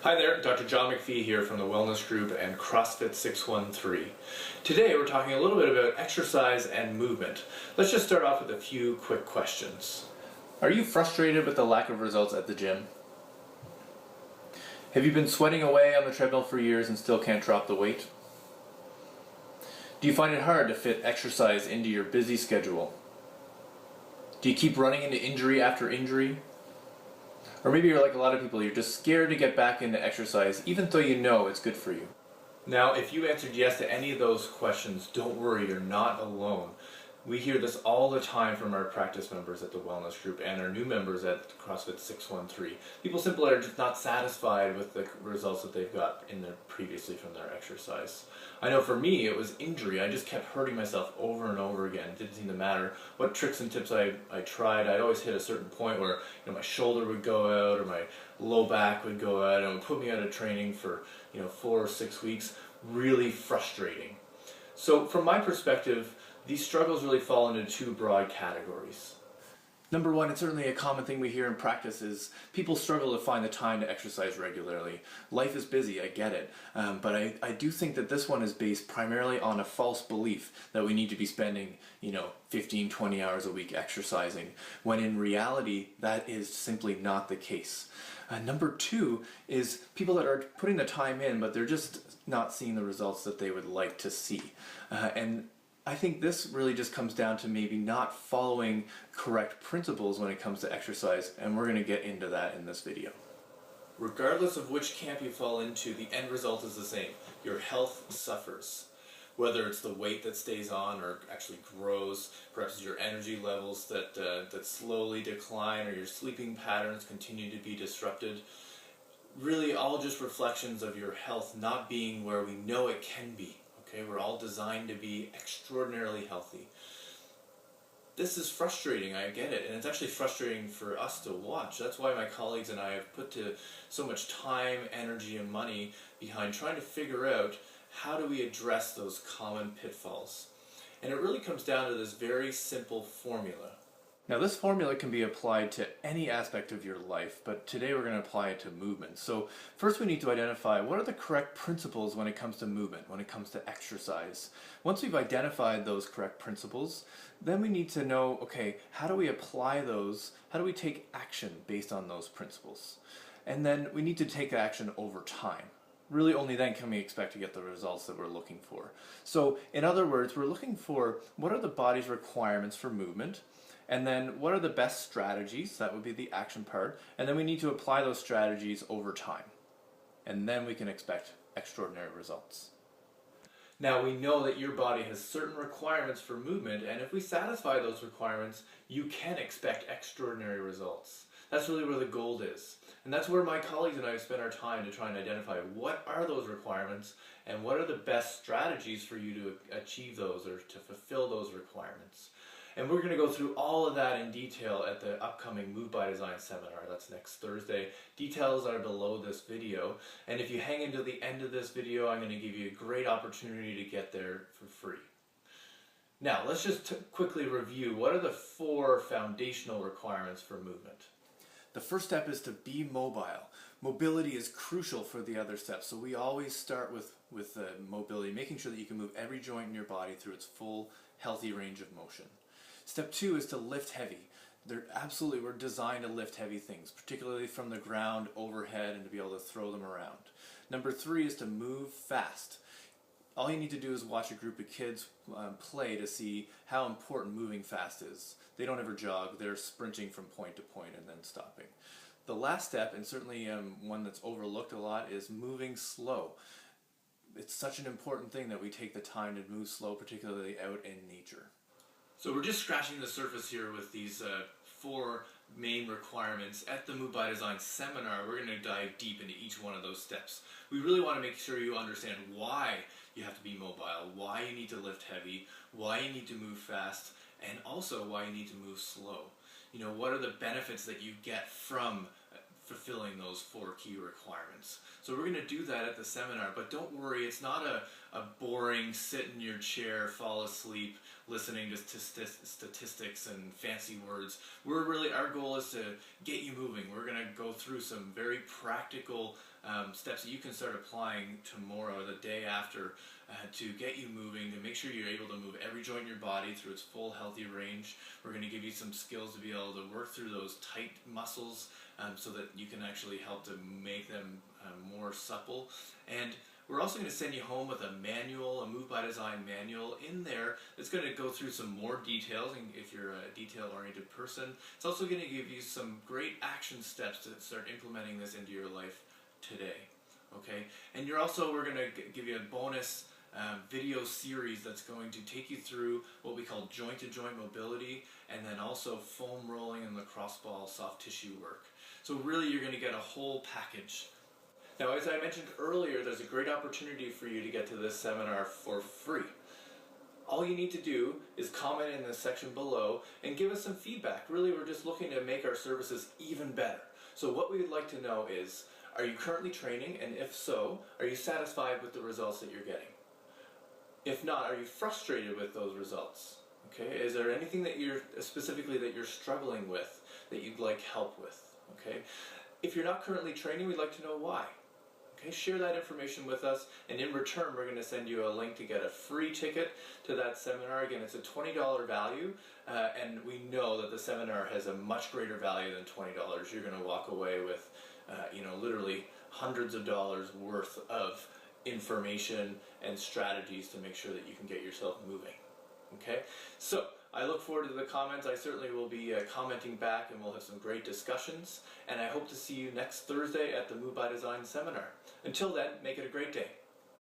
Hi there, Dr. John MacPhee here from the Wellness Group and Crossfit 613. Today we're talking a little bit about exercise and movement. Let's just start off with a few quick questions. Are you frustrated with the lack of results at the gym? Have you been sweating away on the treadmill for years and still can't drop the weight? Do you find it hard to fit exercise into your busy schedule? Do you keep running into injury after injury? Or maybe you're like a lot of people, you're just scared to get back into exercise even though you know it's good for you. Now, if you answered yes to any of those questions, don't worry, you're not alone. We hear this all the time from our practice members at the Wellness Group and our new members at CrossFit 613. People simply are just not satisfied with the results that they've got previously from their exercise. I know for me, it was injury. I just kept hurting myself over and over again. It didn't seem to matter what tricks and tips I tried. I'd always hit a certain point where my shoulder would go out or my low back would go out, and it would put me out of training for 4 or 6 weeks. Really frustrating. So from my perspective, these struggles really fall into two broad categories. Number one, it's certainly a common thing we hear in practice is people struggle to find the time to exercise regularly. Life is busy, I get it, but I do think that this one is based primarily on a false belief that we need to be spending 15, 20 hours a week exercising, when in reality that is simply not the case. Number two is people that are putting the time in, but they're just not seeing the results that they would like to see. And I think this really just comes down to maybe not following correct principles when it comes to exercise, and we're going to get into that in this video. Regardless of which camp you fall into, the end result is the same. Your health suffers. Whether it's the weight that stays on or actually grows, perhaps it's your energy levels that slowly decline, or your sleeping patterns continue to be disrupted. Really all just reflections of your health not being where we know it can be. Okay, we're all designed to be extraordinarily healthy. This is frustrating, I get it, and it's actually frustrating for us to watch. That's why my colleagues and I have put so much time, energy, and money behind trying to figure out how do we address those common pitfalls. And it really comes down to this very simple formula. Now, this formula can be applied to any aspect of your life, but today we're going to apply it to movement. So first we need to identify what are the correct principles when it comes to movement, when it comes to exercise. Once we've identified those correct principles, then we need to know, okay, how do we apply those? How do we take action based on those principles? And then we need to take action over time. Really only then can we expect to get the results that we're looking for. So in other words, we're looking for what are the body's requirements for movement, and then what are the best strategies, that would be the action part, and then we need to apply those strategies over time. And then we can expect extraordinary results. Now we know that your body has certain requirements for movement, and if we satisfy those requirements, you can expect extraordinary results. That's really where the gold is. And that's where my colleagues and I spend our time to try and identify what are those requirements and what are the best strategies for you to achieve those or to fulfill those requirements. And we're going to go through all of that in detail at the upcoming Move by Design seminar. That's next Thursday. Details are below this video. And if you hang until the end of this video, I'm going to give you a great opportunity to get there for free. Now, let's just quickly review what are the 4 foundational requirements for movement. The first step is to be mobile. Mobility is crucial for the other steps, so we always start with mobility, making sure that you can move every joint in your body through its full, healthy range of motion. Step 2 is to lift heavy. We're designed to lift heavy things, particularly from the ground, overhead, and to be able to throw them around. Number 3 is to move fast. All you need to do is watch a group of kids play to see how important moving fast is. They don't ever jog, they're sprinting from point to point and then stopping. The last step, and certainly one that's overlooked a lot, is moving slow. It's such an important thing that we take the time to move slow, particularly out in nature. So we're just scratching the surface here with these 4 main requirements. At the Move by Design seminar, we're going to dive deep into each one of those steps. We really want to make sure you understand why you have to be mobile, why you need to lift heavy, why you need to move fast, and also why you need to move slow. What are the benefits that you get from fulfilling those 4 key requirements. So we're going to do that at the seminar, but don't worry, it's not a boring sit in your chair, fall asleep, listening to statistics and fancy words. Our goal is to get you moving. We're going to go through some very practical steps that you can start applying tomorrow or the day after to get you moving, to make sure you're able to move every joint in your body through its full healthy range. We're going to give you some skills to be able to work through those tight muscles so that you can actually help to make them more supple. And we're also going to send you home with a manual, a Move by Design manual in there that's going to go through some more details, and if you're a detail-oriented person. It's also going to give you some great action steps to start implementing this into your life today. Okay? And we're going to give you a bonus video series that's going to take you through what we call joint-to-joint mobility, and then also foam rolling and lacrosse ball soft tissue work. So really you're going to get a whole package. Now, as I mentioned earlier, there's a great opportunity for you to get to this seminar for free. All you need to do is comment in the section below and give us some feedback. Really, we're just looking to make our services even better. So what we would like to know is, are you currently training? And if so, are you satisfied with the results that you're getting? If not, are you frustrated with those results? Okay, is there anything that you're struggling with that you'd like help with? Okay, if you're not currently training, we'd like to know why. Okay, share that information with us, and in return we're going to send you a link to get a free ticket to that seminar. Again, it's a $20 value, and we know that the seminar has a much greater value than $20. You're going to walk away with literally hundreds of dollars worth of information and strategies to make sure that you can get yourself moving. Okay, so I look forward to the comments. I certainly will be commenting back, and we'll have some great discussions, and I hope to see you next Thursday at the Move by Design seminar. Until then, make it a great day.